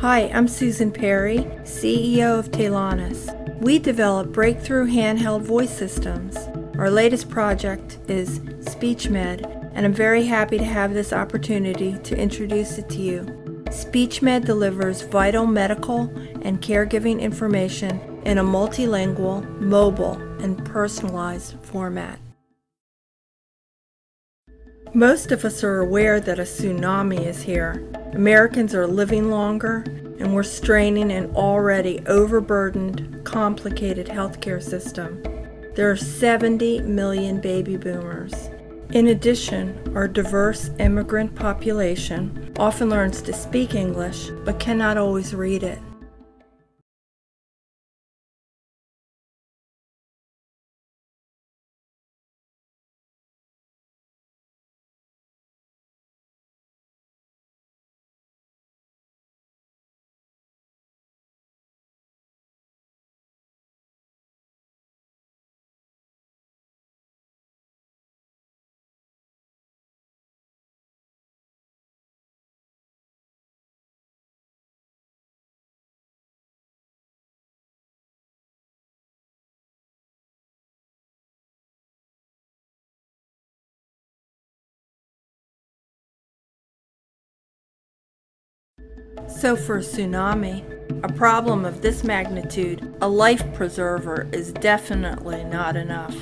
Hi, I'm Susan Perry, CEO of Telanus. We develop breakthrough handheld voice systems. Our latest project is SpeechMED, and I'm very happy to have this opportunity to introduce it to you. SpeechMED delivers vital medical and caregiving information in a multilingual, mobile, and personalized format. Most of us are aware that a tsunami is here. Americans are living longer, and we're straining an already overburdened, complicated healthcare system. There are 70 million baby boomers. In addition, our diverse immigrant population often learns to speak English, but cannot always read it. So for a tsunami, a problem of this magnitude, a life preserver is definitely not enough.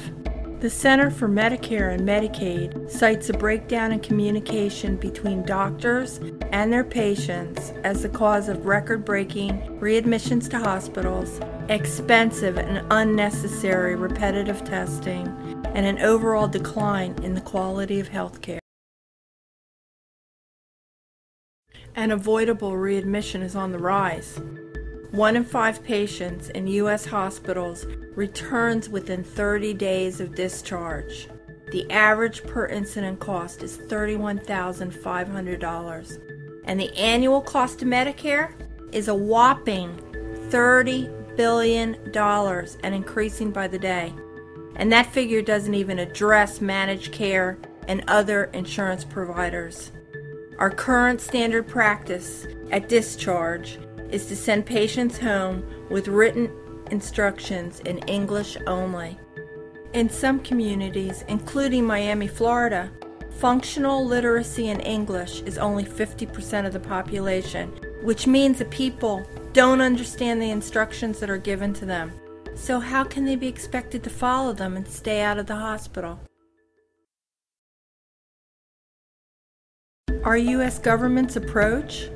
The Center for Medicare and Medicaid cites a breakdown in communication between doctors and their patients as the cause of record-breaking readmissions to hospitals, expensive and unnecessary repetitive testing, and an overall decline in the quality of healthcare. And avoidable readmission is on the rise. 1 in 5 patients in U.S. hospitals returns within 30 days of discharge. The average per incident cost is $31,500. And the annual cost to Medicare is a whopping $30 billion and increasing by the day. And that figure doesn't even address managed care and other insurance providers. Our current standard practice at discharge is to send patients home with written instructions in English only. In some communities, including Miami, Florida, functional literacy in English is only 50% of the population, which means that people don't understand the instructions that are given to them. So how can they be expected to follow them and stay out of the hospital? Our U.S. government's approach?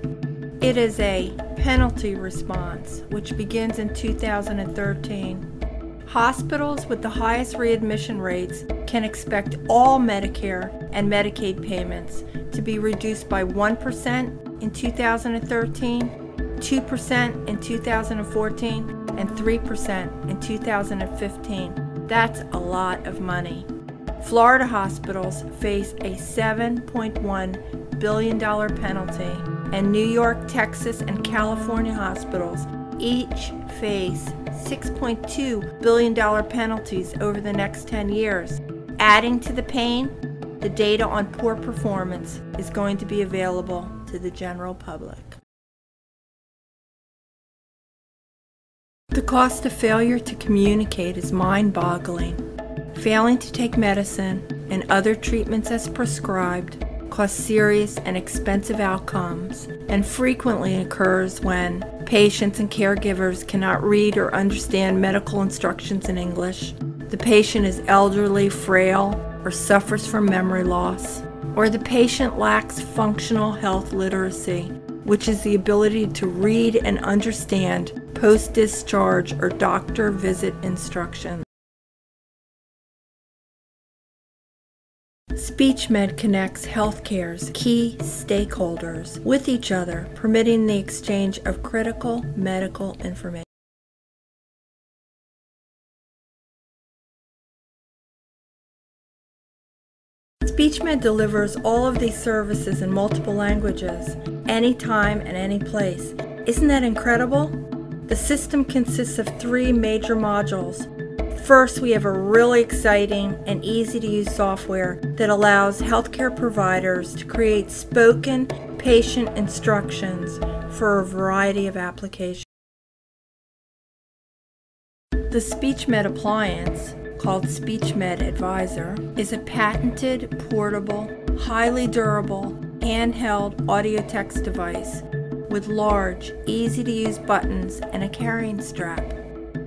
It is a penalty response, which begins in 2013. Hospitals with the highest readmission rates can expect all Medicare and Medicaid payments to be reduced by 1% in 2013, 2% in 2014, and 3% in 2015. That's a lot of money. Florida hospitals face a $7.1 billion penalty, and New York, Texas, and California hospitals each face $6.2 billion penalties over the next 10 years. Adding to the pain, the data on poor performance is going to be available to the general public. The cost of failure to communicate is mind-boggling. Failing to take medicine and other treatments as prescribed cause serious and expensive outcomes, and frequently occurs when patients and caregivers cannot read or understand medical instructions in English, the patient is elderly, frail, or suffers from memory loss, or the patient lacks functional health literacy, which is the ability to read and understand post-discharge or doctor visit instructions. SpeechMED connects healthcare's key stakeholders with each other, permitting the exchange of critical medical information. SpeechMED delivers all of these services in multiple languages, anytime and any place. Isn't that incredible? The system consists of 3 major modules. First, we have a really exciting and easy-to-use software that allows healthcare providers to create spoken patient instructions for a variety of applications. The SpeechMED appliance, called SpeechMED Advisor, is a patented, portable, highly durable, handheld audio text device with large, easy-to-use buttons and a carrying strap.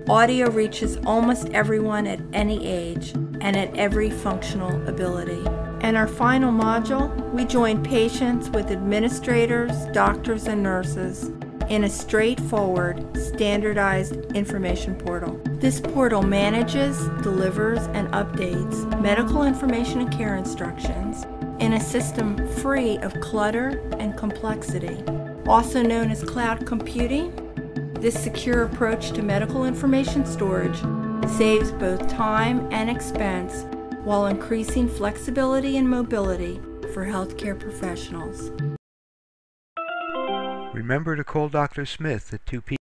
Audio reaches almost everyone at any age and at every functional ability. And our final module, we join patients with administrators, doctors, and nurses in a straightforward, standardized information portal. This portal manages, delivers, and updates medical information and care instructions in a system free of clutter and complexity. Also known as cloud computing, this secure approach to medical information storage saves both time and expense while increasing flexibility and mobility for healthcare professionals. Remember to call Dr. Smith at 2 p.m.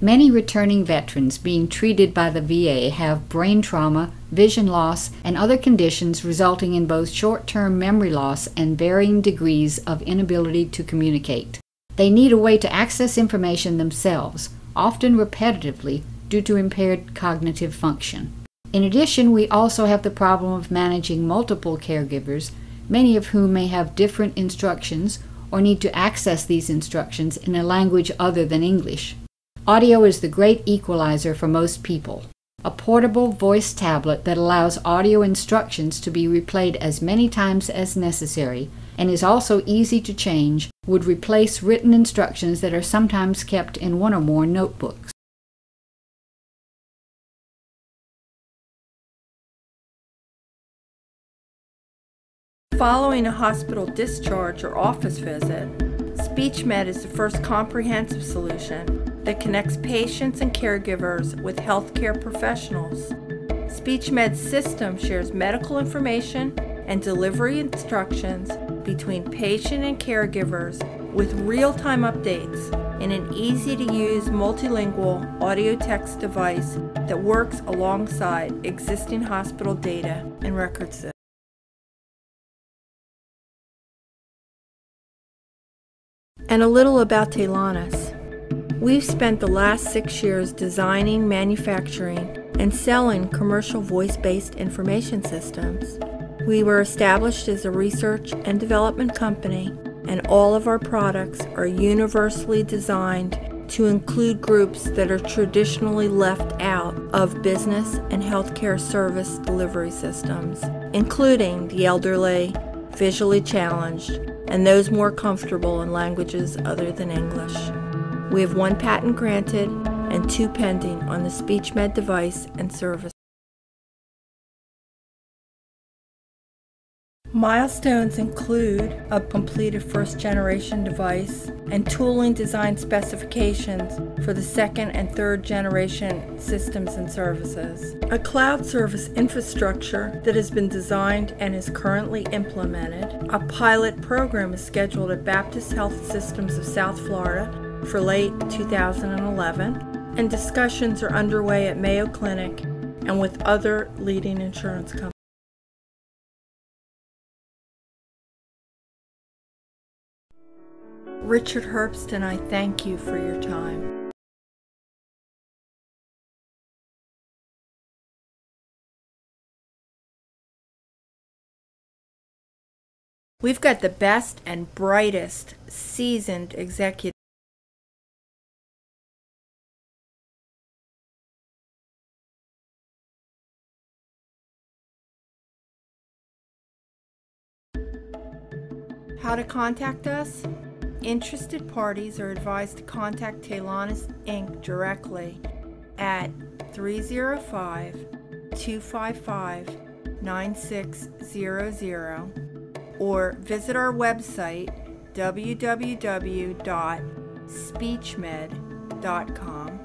Many returning veterans being treated by the VA have brain trauma, vision loss, and other conditions resulting in both short-term memory loss and varying degrees of inability to communicate. They need a way to access information themselves, often repetitively due to impaired cognitive function. In addition, we also have the problem of managing multiple caregivers, many of whom may have different instructions or need to access these instructions in a language other than English. Audio is the great equalizer for most people. A portable voice tablet that allows audio instructions to be replayed as many times as necessary and is also easy to change would replace written instructions that are sometimes kept in one or more notebooks. Following a hospital discharge or office visit, SpeechMED is the first comprehensive solution that connects patients and caregivers with healthcare professionals. SpeechMED's system shares medical information and delivery instructions between patient and caregivers with real-time updates in an easy-to-use multilingual audio text device that works alongside existing hospital data and record systems. And a little about Telanis. We've spent the last 6 years designing, manufacturing, and selling commercial voice-based information systems. We were established as a research and development company, and all of our products are universally designed to include groups that are traditionally left out of business and healthcare service delivery systems, including the elderly, visually challenged, and those more comfortable in languages other than English. We have 1 patent granted and 2 pending on the SpeechMED device and service. Milestones include a completed first-generation device and tooling design specifications for the 2nd and 3rd generation systems and services. A cloud service infrastructure that has been designed and is currently implemented. A pilot program is scheduled at Baptist Health Systems of South Florida for late 2011, and discussions are underway at Mayo Clinic and with other leading insurance companies. Richard Herbst and I thank you for your time. We've got the best and brightest seasoned executives. How to contact us? Interested parties are advised to contact Telanis Inc. directly at 305-255-9600 or visit our website www.speechmed.com.